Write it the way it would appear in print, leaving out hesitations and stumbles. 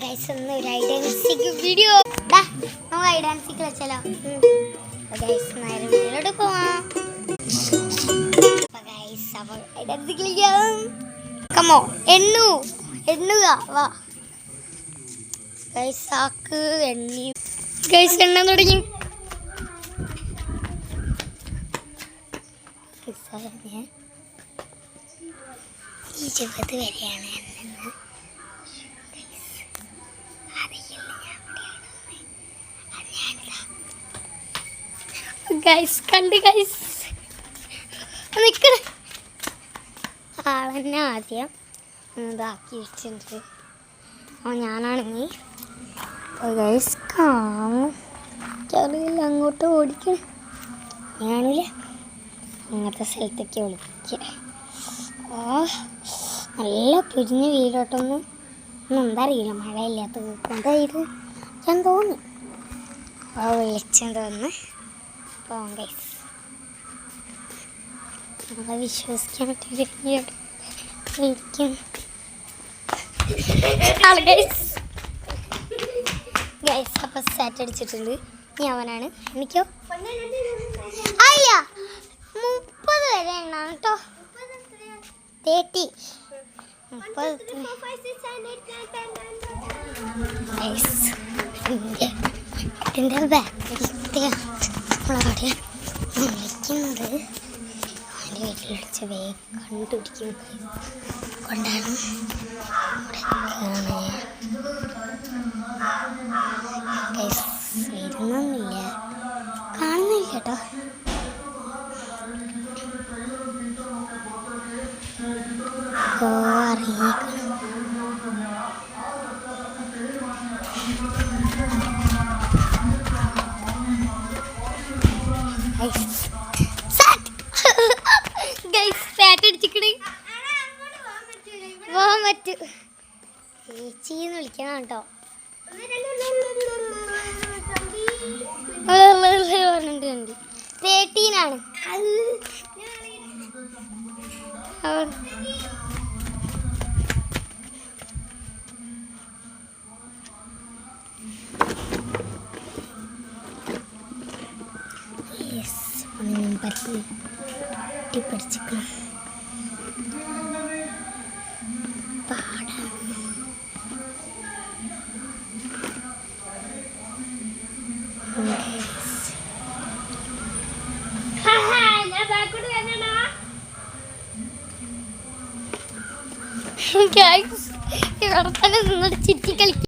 Guys ഒന്ന് ഒരു ഐഡൻസിക്ക് video നമുക്ക് ഐഡൻസിക്ക് വെച്ചാലോ ഗൈസ് നേരെ വീഡിയോയിലോട്ട് പോവാം. ഗൈസ് അപ്പോൾ ഐഡൻസിക്ക് കളിക്കാം. കമോ എണ്ണുക വാ ഗൈസ് ആക്ക് എണ്ണി ഗൈസ് എണ്ണ തുടങ്ങി. 20 വരെയാണ് എണ്ണുന്നത്. ഗൈസ് കണ്ട് ഗൈസ് നിൽക്കണ ആളെന്നെ ആദ്യം ഇതാക്കി വെച്ചിട്ടുണ്ട്. അപ്പോൾ ഞാനാണെങ്കിൽ ഗൈസ് കാണും അറിയില്ല അങ്ങോട്ട് ഓടിക്കണം. ഞാനില്ല അങ്ങനത്തെ സ്ഥലത്തേക്ക് വിളിക്കുക. നല്ല പൊരിഞ്ഞ വീടോട്ടൊന്നും എന്താ അറിയില്ല, മഴയില്ലാത്തത് കൊണ്ടായിരുന്നു ഞാൻ തോന്നി. വിളിച്ചത് വന്ന് പോകാം ഗൈസ്. നമ്മളെ വിശ്വസിക്കാൻ പറ്റിയ ഗൈസ് അപ്പം സെറ്റ് അടിച്ചിട്ടുണ്ട്. ഇനി അവനാണ്. എനിക്കോ അയ്യ 30 വരെ എണ്ണാണ് കേട്ടോ. 30 ഇതിൻ്റെ ബാക്കിലത്തെ നമ്മളവിടെ വിളിക്കുന്നത് അവൻ്റെ വീട്ടിലടിച്ച് വേഗം കണ്ടുപിടിക്കും കൊണ്ടാണ് വരുന്നൊന്നുമില്ല, കാണുന്നില്ല കേട്ടോ. അറിയിക്കണം പോകാൻ പറ്റും. ചേച്ചിന്ന് വിളിക്കണം കേട്ടോ. പറഞ്ഞിട്ടുണ്ട് 13 ആണ്. പഠിച്ചിക്കണം ഇവിടെ തന്നെ നിന്നിട്ട് ചിറ്റി കളിക്കും.